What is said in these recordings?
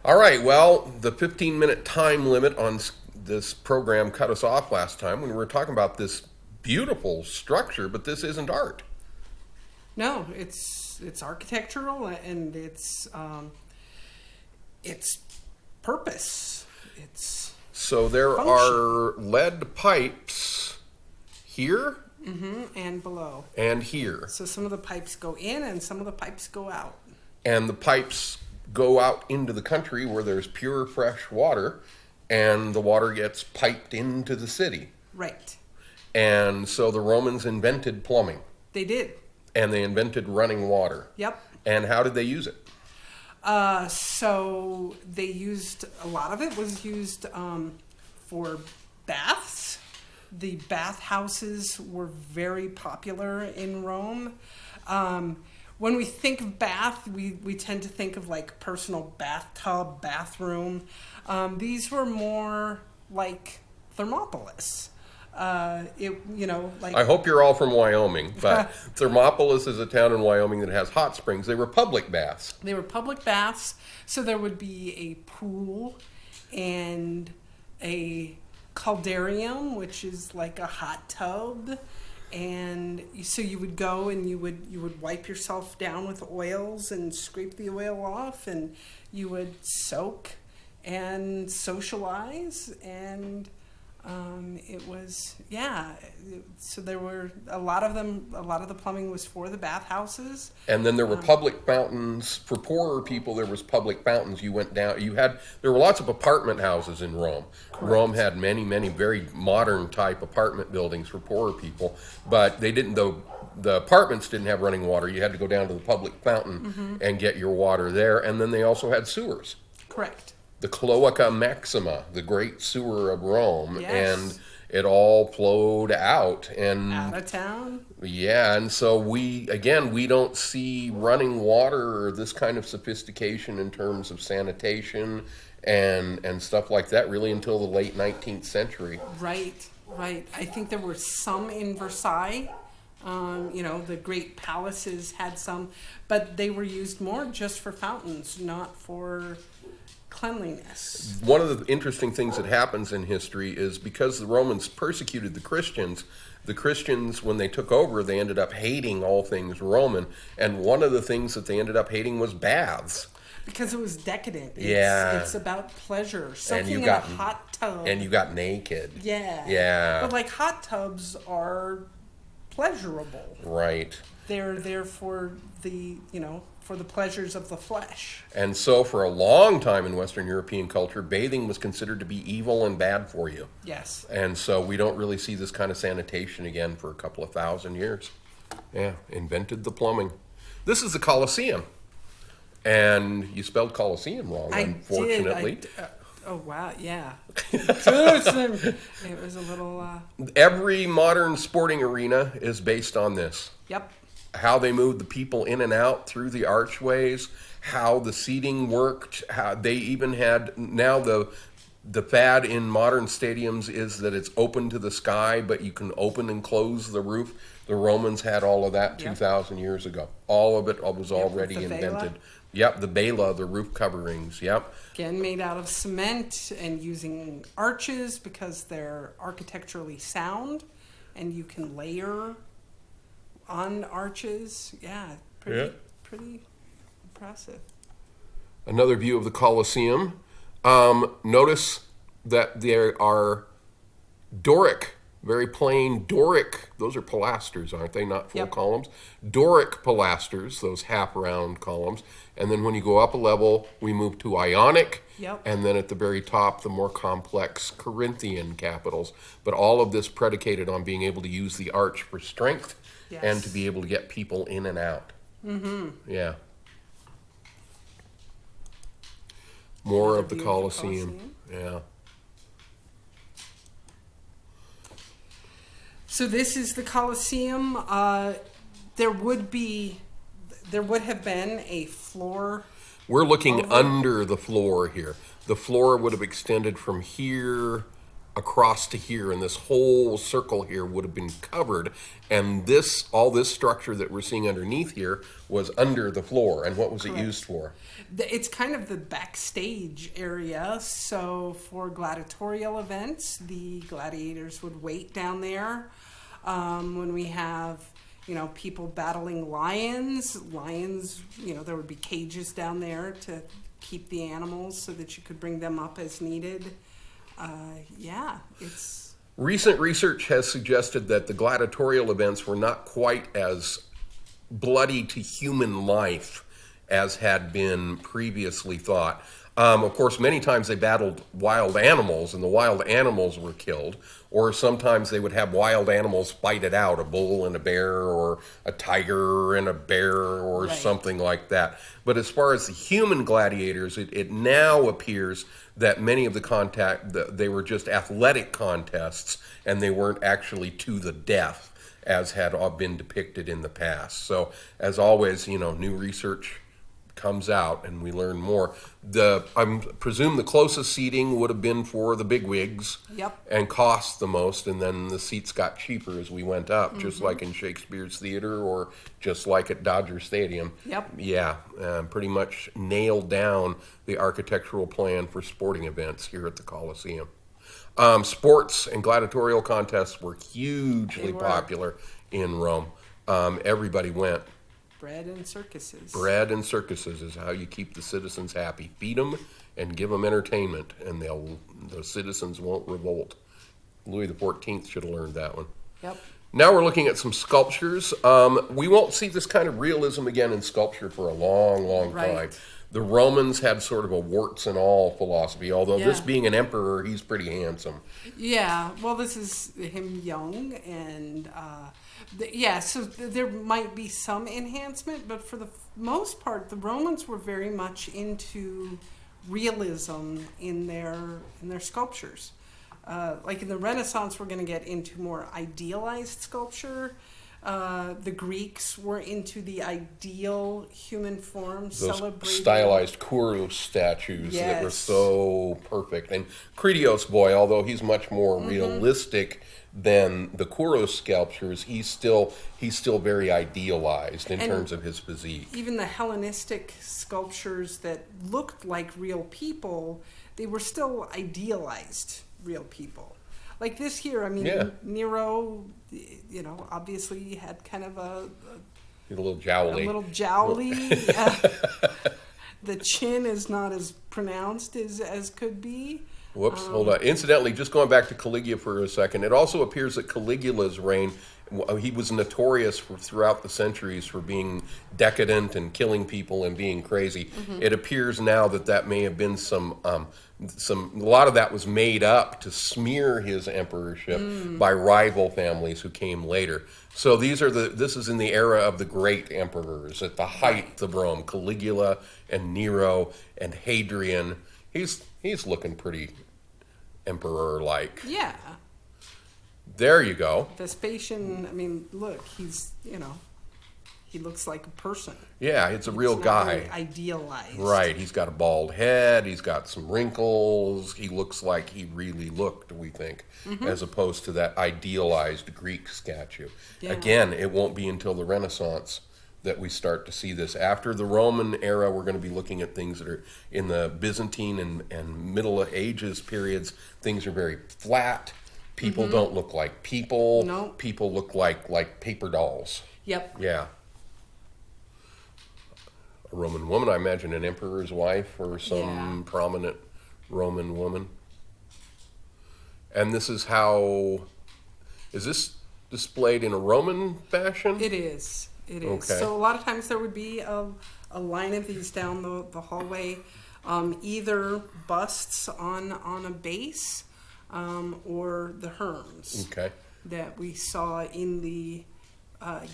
All right, well, the 15-minute time limit on this program cut us off last time when we were talking about this beautiful structure, but this isn't art. No, it's architectural and it's purpose. It's So there function. are lead pipes here And below. and here. So some of the pipes go in and some of the pipes go out. And the pipes go out into the country where there's pure, fresh water, and the water gets piped into the city. Right. And so the Romans invented plumbing, They did. and they invented running water. Yep. And how did they use it? So they used, a lot of it was used for baths. The bathhouses were very popular in Rome. When we think of bath, we tend to think of like personal bathtub, bathroom. These were more like Thermopolis. I hope you're all from Wyoming, but Thermopolis is a town in Wyoming that has hot springs. They were public baths. They were public baths, so there would be a pool and a caldarium, which is like a hot tub, and so you would go and you would wipe yourself down with oils and scrape the oil off, and you would soak and socialize, and it was, so there were a lot of them. A lot of the plumbing was for the bathhouses. And then there were public fountains for poorer people. There was public fountains. You went down. There were lots of apartment houses in Rome. Correct. Rome had many very modern type apartment buildings for poorer people, but they didn't. Though the apartments didn't have running water, you had to go down to the public fountain and get your water there. And then they also had sewers. Correct. The Cloaca Maxima, the great sewer of Rome, Yes. and it all flowed out Out of town. Yeah, and so we don't see running water or this kind of sophistication in terms of sanitation and stuff like that really until the late 19th century. Right. I think there were some in Versailles. The great palaces had some, but they were used more just for fountains, not for cleanliness. One of the interesting things that happens in history is because the Romans persecuted the Christians, when they took over, they ended up hating all things Roman, and one of the things that they ended up hating was baths. Because it was decadent. It's about pleasure. Soaking in a hot tub. And you got naked. Yeah. But like hot tubs are pleasurable. Right. They're there for the pleasures of the flesh. And so for a long time in Western European culture, bathing was considered to be evil and bad for you. Yes. And so we don't really see this kind of sanitation again for a couple of thousand years. Yeah, invented the plumbing. This is the Colosseum. And you spelled Colosseum wrong, unfortunately. Oh, wow, yeah. It was a little... Every modern sporting arena is based on this. Yep. How they moved the people in and out through the archways, how the seating worked, how they even had, now the fad in modern stadiums is that it's open to the sky, but you can open and close the roof. The Romans had all of that 2,000 years ago. All of it was already invented. Yep, the bela, the roof coverings, yep. Again, made out of cement and using arches because they're architecturally sound, and you can layer on arches. Yeah, pretty impressive. Another view of the Colosseum. Notice that there are Doric, very plain Doric, those are pilasters, aren't they? Not full columns. Doric pilasters, those half-round columns. And then when you go up a level, we move to Ionic. Yep. And then at the very top, the more complex Corinthian capitals. But all of this predicated on being able to use the arch for strength and to be able to get people in and out. Mm-hmm. Yeah. More of the Colosseum. Yeah. So this is the Colosseum. There would have been a floor. We're looking under the floor here. The floor would have extended from here across to here, and this whole circle here would have been covered, and all this structure that we're seeing underneath here was under the floor. And what was it used for? It's kind of the backstage area. So for gladiatorial events, the gladiators would wait down there. When we have, people battling lions, there would be cages down there to keep the animals so that you could bring them up as needed. It's... Recent research has suggested that the gladiatorial events were not quite as bloody to human life as had been previously thought. Of course, many times they battled wild animals, and the wild animals were killed. Or sometimes they would have wild animals fight it out, a bull and a bear, or a tiger and a bear, or something like that. But as far as the human gladiators, it now appears that many of they were just athletic contests, and they weren't actually to the death, as had been depicted in the past. So, as always, new research comes out and we learn more. I presume the closest seating would have been for the bigwigs. Yep. And cost the most, and then the seats got cheaper as we went up, just like in Shakespeare's Theater or just like at Dodger Stadium. Yep. Yeah, pretty much nailed down the architectural plan for sporting events here at the Coliseum. Sports and gladiatorial contests were hugely popular in Rome. Everybody went. Bread and circuses. Bread and circuses is how you keep the citizens happy. Feed them and give them entertainment, and the citizens won't revolt. Louis XIV should have learned that one. Yep. Now we're looking at some sculptures. We won't see this kind of realism again in sculpture for a long, long time. The Romans had sort of a warts and all philosophy, although this being an emperor, he's pretty handsome. Yeah, well, this is him young, and so there might be some enhancement, but for the most part, the Romans were very much into realism in their sculptures. Like in the Renaissance, we're going to get into more idealized sculpture. The Greeks were into the ideal human form, those celebrating stylized Kouros statues that were so perfect. And Critios boy, although he's much more realistic than the Kouros sculptures, he's still very idealized in terms of his physique. Even the Hellenistic sculptures that looked like real people, they were still idealized real people. Like this here, Nero, obviously had kind of a little jowly. The chin is not as pronounced as could be. Whoops, hold on. Incidentally, just going back to Caligula for a second, it also appears that Caligula's reign, he was notorious throughout the centuries for being decadent and killing people and being crazy. It appears now that may have been a lot of that was made up to smear his emperorship by rival families who came later. So this is in the era of the great emperors at the height of Rome. Caligula and Nero and Hadrian. He's looking pretty emperor-like. Yeah. There you go. Vespasian, look, he's, he looks like a person. Yeah, it's a real guy. Very idealized. Right, he's got a bald head, he's got some wrinkles, he looks like he really looked, we think, as opposed to that idealized Greek statue. Yeah. Again, it won't be until the Renaissance that we start to see this. After the Roman era, we're going to be looking at things that are in the Byzantine and Middle Ages periods. Things are very flat. People don't look like people. No. People look like paper dolls. Yep. Yeah. A Roman woman, I imagine an emperor's wife or some prominent Roman woman. And this is is this displayed in a Roman fashion? It is. It is. Okay. So a lot of times there would be a line of these down the hallway, either busts on a base or the herms that we saw in the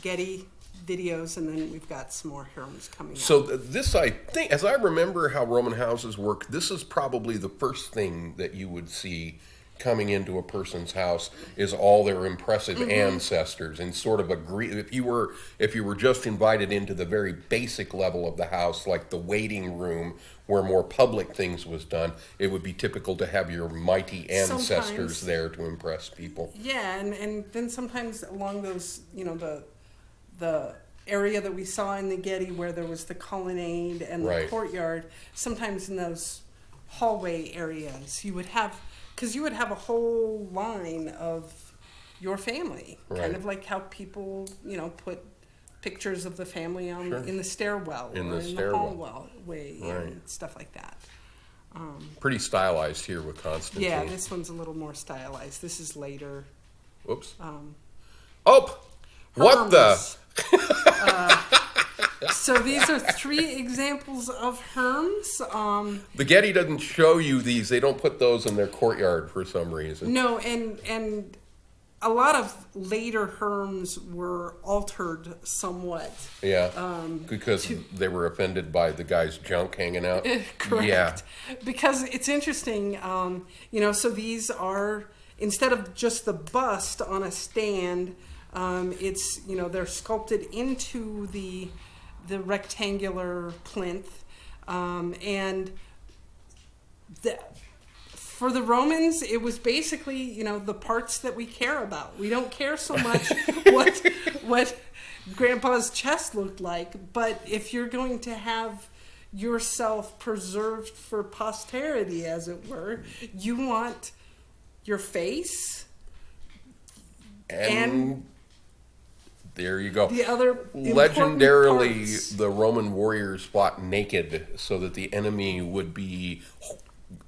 Getty videos, and then we've got some more herms coming out. So this, I think, as I remember how Roman houses work, this is probably the first thing that you would see coming into a person's house is all their impressive ancestors, and sort of agree. If you were just invited into the very basic level of the house, like the waiting room where more public things was done, it would be typical to have your mighty ancestors Sometimes. there to impress people. Yeah, and then sometimes along those, the area that we saw in the Getty where there was the colonnade and the Right. courtyard, sometimes in those hallway areas, you would have a whole line of your family, Right. kind of like how people, put pictures of the family Sure. in the stairwell In or the in stairwell. the hallway Right. and stuff like that. Pretty stylized here with Constantine. Yeah, this one's a little more stylized. This is later. Whoops. Oh! What the? Herms. So these are 3 examples of Herms. The Getty doesn't show you these. They don't put those in their courtyard for some reason. No, and a lot of later Herms were altered somewhat. Yeah, because they were offended by the guy's junk hanging out. Correct. Yeah, Because it's interesting, so these are, instead of just the bust on a stand, it's, they're sculpted into the rectangular plinth. And for the Romans, it was basically, the parts that we care about. We don't care so much what Grandpa's chest looked like, but if you're going to have yourself preserved for posterity, as it were, you want your face and there you go. the other Legendarily, parts. the Roman warriors fought naked so that the enemy would be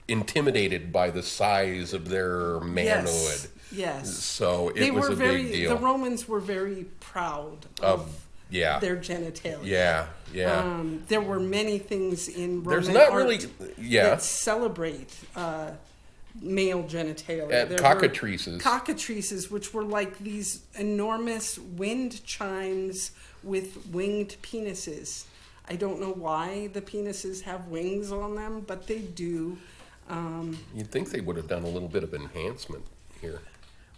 intimidated by the size of their manhood. Yes. So it They was were a big deal. The Romans were very proud of Yeah. their genitalia. Yeah, yeah. There were many things in Roman There's not art really, yeah. that celebrate male genitalia. At There cockatrices. were cockatrices, which were like these enormous wind chimes with winged penises. I don't know why the penises have wings on them, but they do. You'd think they would have done a little bit of enhancement here.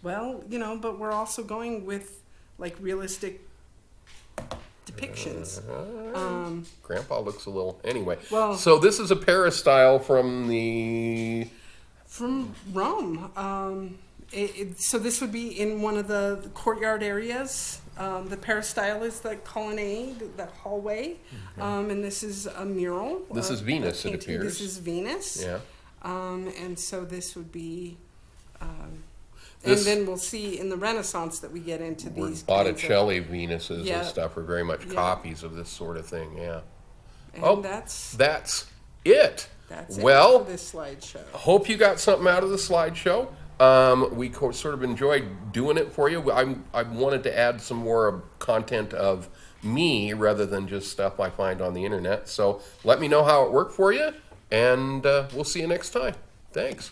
Well, but we're also going with like realistic depictions. Grandpa looks a little... Anyway, Well- so this is a peristyle from Rome. So this would be in one of the courtyard areas. The peristyle is the colonnade, the hallway, and this is a mural. This is Venus, a it painting. appears. This is Venus. Yeah. And so this would be... This- and then we'll see in the Renaissance that we get into Where these kinds of- Botticelli Venuses Yeah. and stuff are very much Yeah. copies of this sort of thing, yeah. And that's it. it Well, for this slideshow. hope you got something out of the slideshow. We sort of enjoyed doing it for you. I wanted to add some more content of me rather than just stuff I find on the internet. So let me know how it worked for you, and we'll see you next time. Thanks.